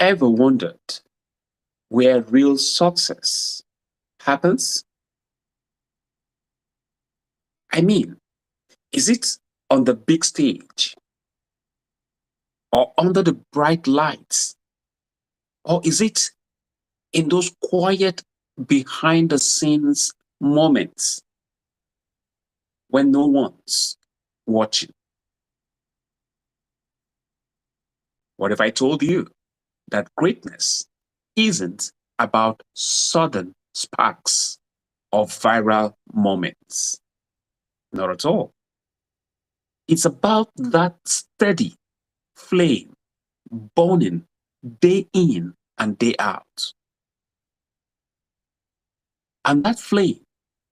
ever wondered where real success happens? I mean, is it on the big stage or under the bright lights? Or is it in those quiet behind the scenes moments when no one's watching? What if I told you that greatness isn't about sudden sparks or viral moments? Not at all. It's about that steady flame burning day in and day out. And that flame,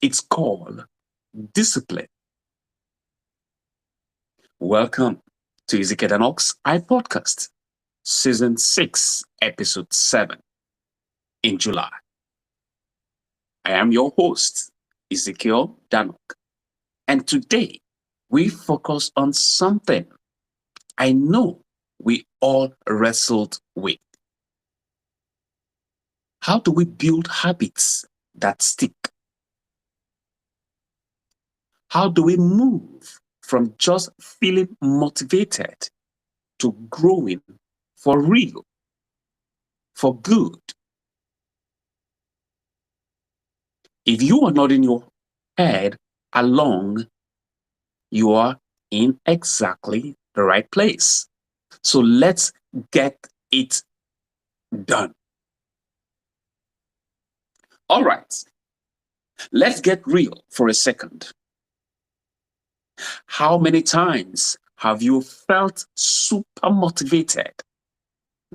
it's called discipline. Welcome to Ezekiel Danox iPodcast, Season 6, Episode 7 in July. I am your host, Ezekiel Danok, and today we focus on something I know we all wrestled with. How do we build habits that stick? How do we move from just feeling motivated to growing for real, for good? If you are nodding your head along, you are in exactly the right place. So let's get it done. All right, let's get real for a second. How many times have you felt super motivated?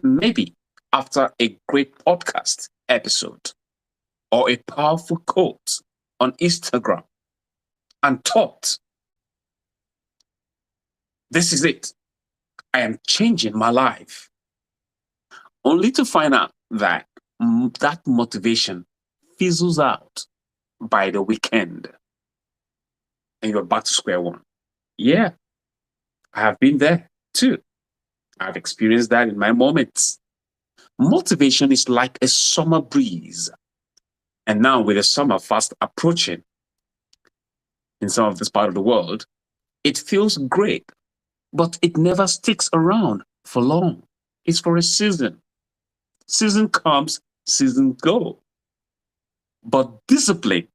Maybe after a great podcast episode or a powerful quote on Instagram and thought, this is it. I am changing my life. Only to find out that that motivation fizzles out by the weekend and you're back to square one. Yeah, I have been there too. I've experienced that in my moments. Motivation is like a summer breeze. And now with the summer fast approaching in some of this part of the world, it feels great, but it never sticks around for long. It's for a season. Season comes, season go. But discipline,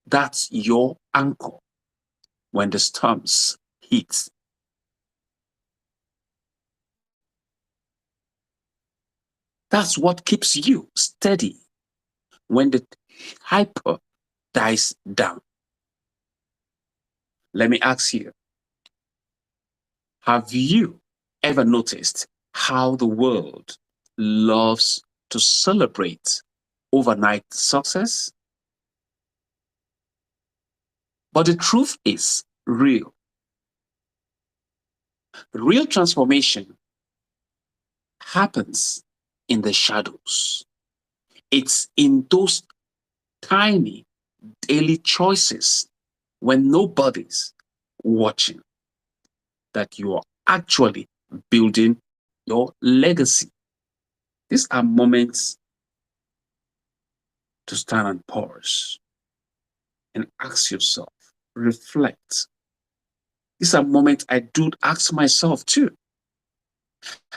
that's your anchor when the storms hit. That's what keeps you steady when the hyper dies down. Let me ask you, have you ever noticed how the world loves to celebrate overnight success? But the truth is real. Real transformation happens in the shadows. It's in those tiny daily choices when nobody's watching that you are actually building your legacy. These are moments to stand and pause and ask yourself, reflect. These are moments I do ask myself too.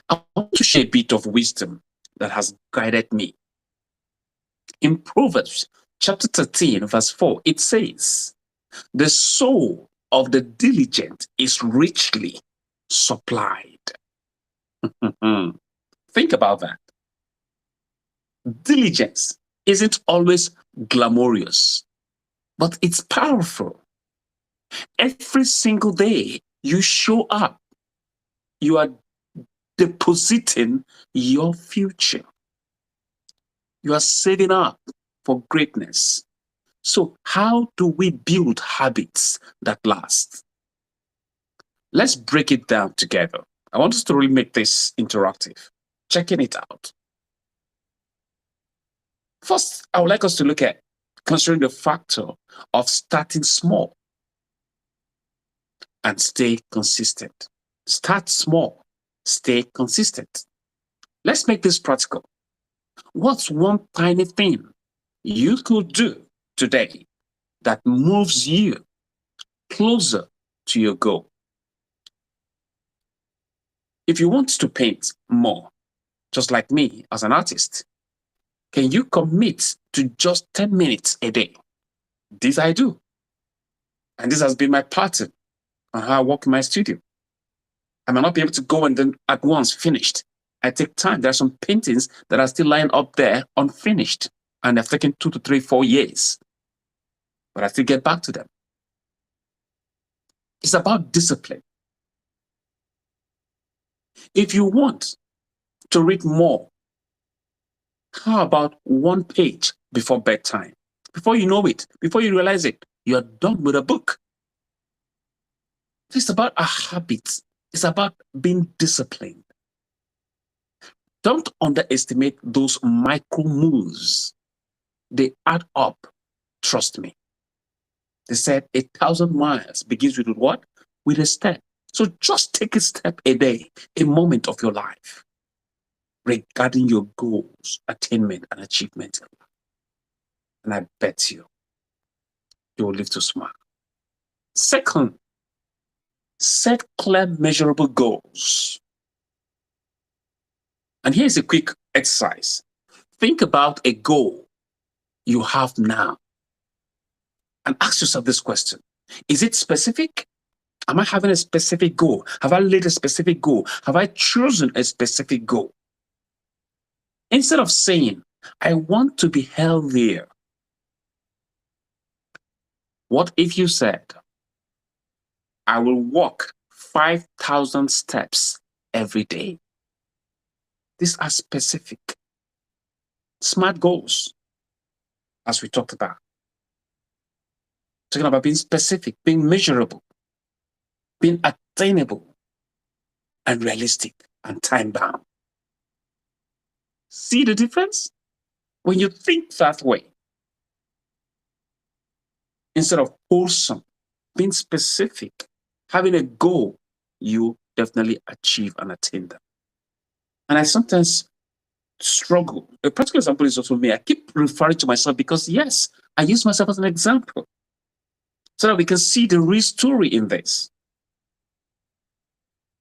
I want to share a bit of wisdom that has guided me. In Proverbs chapter 13, verse 4, it says, the soul of the diligent is richly supplied. Think about that. Diligence isn't always glamorous, but it's powerful. Every single day you show up, you are depositing your future. You are saving up for greatness. So, how do we build habits that last? Let's break it down together. I want us to really make this interactive. Checking it out. First, I would like us to look at considering the factor of starting small and stay consistent. Start small, stay consistent. Let's make this practical. What's one tiny thing you could do today that moves you closer to your goal? If you want to paint more, just like me as an artist, can you commit to just 10 minutes a day? This I do. And this has been my pattern on how I work in my studio. I might not be able to go and then at once finished. I take time. There are some paintings that are still lying up there unfinished, and they've taken 2 to 3, 4 years. But I still get back to them. It's about discipline. If you want to read more, how about one page before bedtime? Before you know it, before you realize it, you're done with a book. It's about a habit. It's about being disciplined. Don't underestimate those micro moves. They add up. Trust me. They said 1,000 miles begins with what? With a step. So just take a step a day, a moment of your life regarding your goals, attainment, and achievement. And I bet you will live to smile. Second, set clear, measurable goals. And here's a quick exercise. Think about a goal you have now and ask yourself this question. Is it specific? Am I having a specific goal? Have I laid a specific goal? Have I chosen a specific goal? Instead of saying, I want to be healthier, what if you said, I will walk 5,000 steps every day? These are specific, smart goals, as we talked about. Talking about being specific, being measurable, being attainable, and realistic and time-bound. See the difference? When you think that way, instead of wholesome, being specific, having a goal, you definitely achieve and attain them. And I sometimes struggle. A practical example is also me. I keep referring to myself because, yes, I use myself as an example so that we can see the real story in this.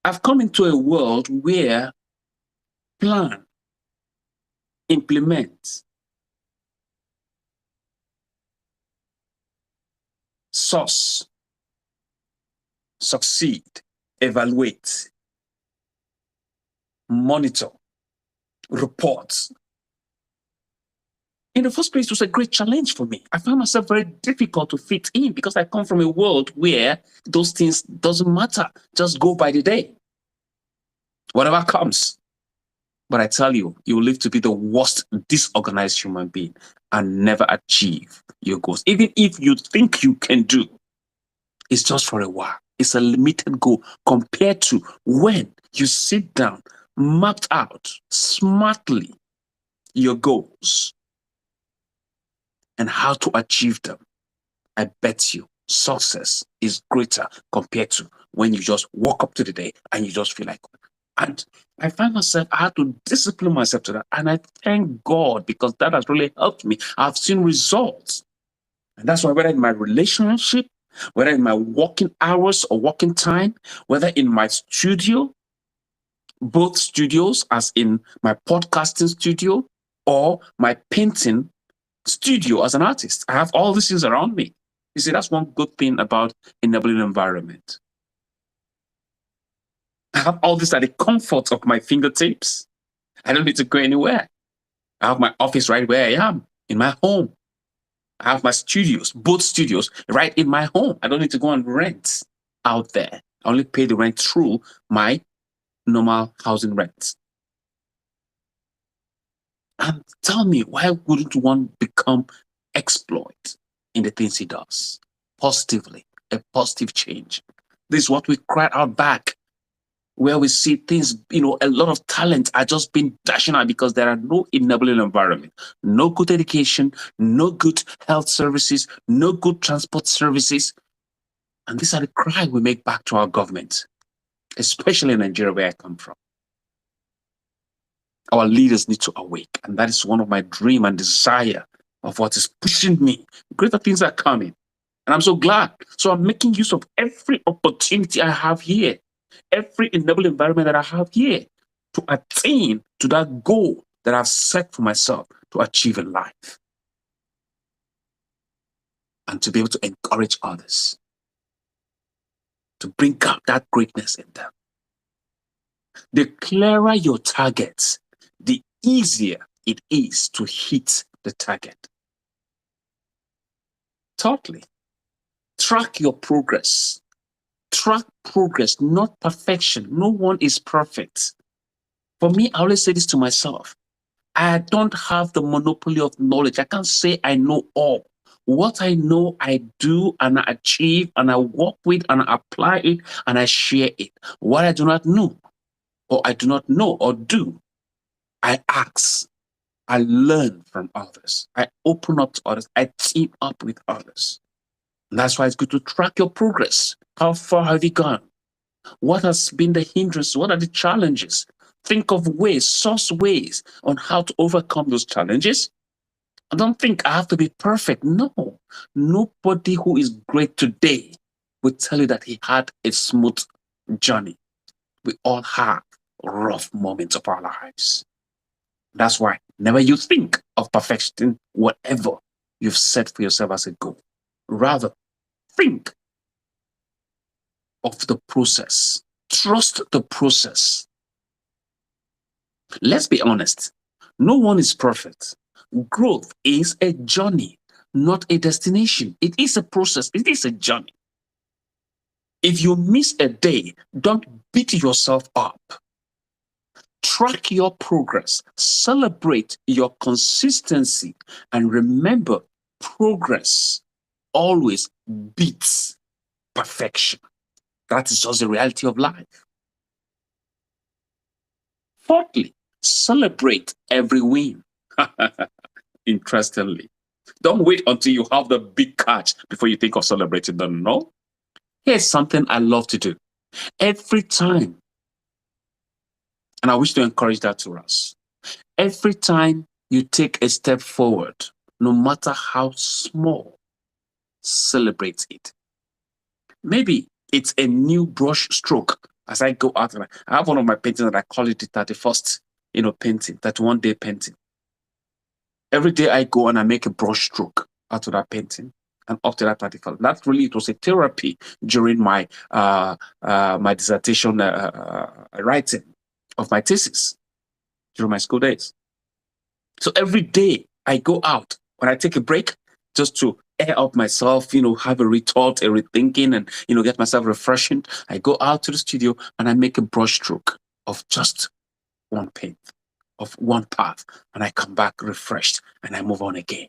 I've come into a world where plan, implement, source, succeed, evaluate, monitor, report. In the first place, it was a great challenge for me. I found myself very difficult to fit in because I come from a world where those things doesn't matter. Just go by the day. Whatever comes. But I tell you, you will live to be the worst disorganized human being and never achieve your goals. Even if you think you can do, it's just for a while. It's a limited goal compared to when you sit down, mapped out smartly your goals and how to achieve them. I bet you success is greater compared to when you just walk up to the day and you just feel like, and I find myself, I had to discipline myself to that. And I thank God because that has really helped me. I've seen results. And that's why whether in my relationship, whether in my working hours or working time, whether in my studio, both studios, as in my podcasting studio or my painting studio as an artist, I have all these things around me. You see, that's one good thing about enabling environment. I have all this at the comfort of my fingertips. I don't need to go anywhere. I have my office right where I am, in my home. I have my studios, both studios, right in my home. I don't need to go and rent out there. I only pay the rent through my normal housing rent. And tell me, why wouldn't one become exploit in the things he does? Positively, a positive change. This is what we cry out back, where we see things, a lot of talent are just being dashing out because there are no enabling environment, no good education, no good health services, no good transport services. And these are the cry we make back to our government, especially in Nigeria, where I come from. Our leaders need to awake. And that is one of my dream and desire of what is pushing me. Greater things are coming. And I'm so glad. So I'm making use of every opportunity I have here, every enable environment that I have here to attain to that goal that I've set for myself to achieve in life. And to be able to encourage others to bring up that greatness in them. The clearer your targets, the easier it is to hit the target. Thirdly, track your progress. Track progress, not perfection. No one is perfect. For me, I always say this to myself. I don't have the monopoly of knowledge. I can't say I know all. What I know, I do and I achieve and I work with and I apply it and I share it. What I do not know, or I do not know or do, I ask. I learn from others. I open up to others. I team up with others. And that's why it's good to track your progress. How far have you gone? What has been the hindrance? What are the challenges? Think of ways, source ways on how to overcome those challenges. I don't think I have to be perfect. No. Nobody who is great today will tell you that he had a smooth journey. We all have rough moments of our lives. That's why never you think of perfecting whatever you've set for yourself as a goal. Rather, think of the process. Trust the process. Let's be honest. No one is perfect. Growth is a journey, not a destination. It is a process. It is a journey. If you miss a day, don't beat yourself up. Track your progress, celebrate your consistency, and remember, progress always beats perfection. That is just the reality of life. Fourthly, celebrate every win. Interestingly, don't wait until you have the big catch before you think of celebrating them. No. Here's something I love to do. Every time, and I wish to encourage that to us, every time you take a step forward, no matter how small, celebrate it. Maybe it's a new brush stroke. As I go out, I have one of my paintings that I call it the 31st, painting, 31-day painting. Every day I go and I make a brush stroke out of that painting and up to that 31st. That really, it was a therapy during my my dissertation writing of my thesis during my school days. So every day I go out, when I take a break, just to air up myself, have a rethought, a rethinking, and, get myself refreshing, I go out to the studio and I make a brush stroke of just one paint, of one path, and I come back refreshed and I move on again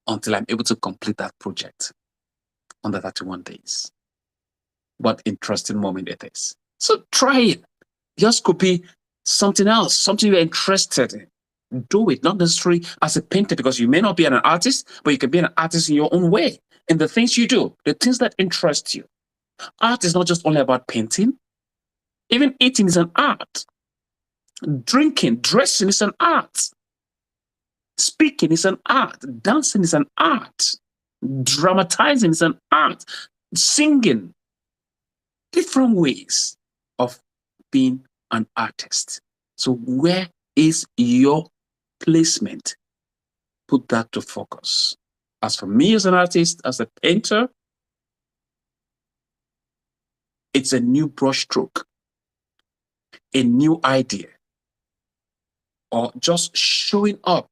until I'm able to complete that project under 31 days. What interesting moment it is. So try it. Yours could be something else, something you're interested in. Do it, not necessarily as a painter, because you may not be an artist, but you can be an artist in your own way. In the things you do, the things that interest you. Art is not just only about painting. Even eating is an art. Drinking, dressing is an art. Speaking is an art. Dancing is an art. Dramatizing is an art. Singing. Different ways of being an artist. So where is your placement? Put that to focus. As for me as an artist, as a painter, it's a new brushstroke, a new idea, or just showing up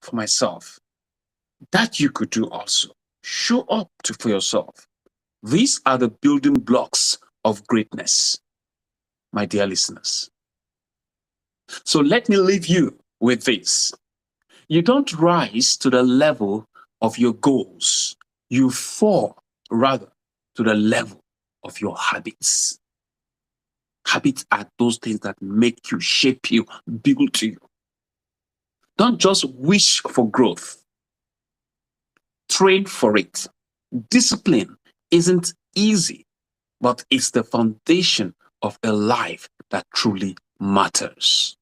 for myself. That you could do also. Show up for yourself. These are the building blocks of greatness, my dear listeners. So let me leave you with this. You don't rise to the level of your goals. You fall, rather, to the level of your habits. Habits are those things that make you, shape you, build you. Don't just wish for growth. Train for it. Discipline isn't easy, but it's the foundation of a life that truly matters.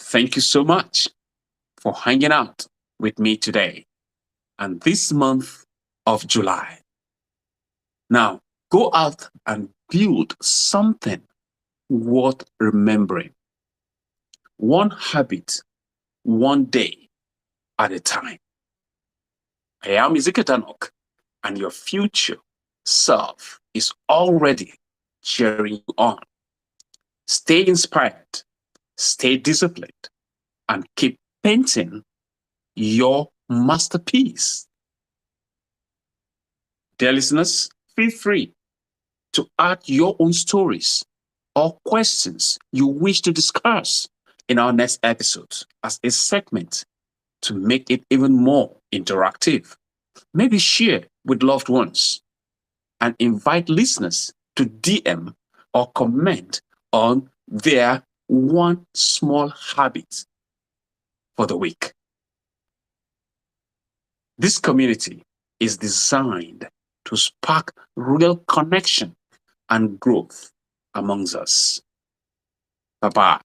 Thank you so much for hanging out with me today and this month of July. Now, go out and build something worth remembering. One habit, one day at a time. I am Ezekiel Tanok, and your future self is already cheering you on. Stay inspired, stay disciplined, and keep painting your masterpiece. Dear listeners, feel free to add your own stories or questions you wish to discuss in our next episode as a segment to make it even more interactive. Maybe share with loved ones and invite listeners to DM or comment on their one small habit for the week. This community is designed to spark real connection and growth amongst us. Bye bye.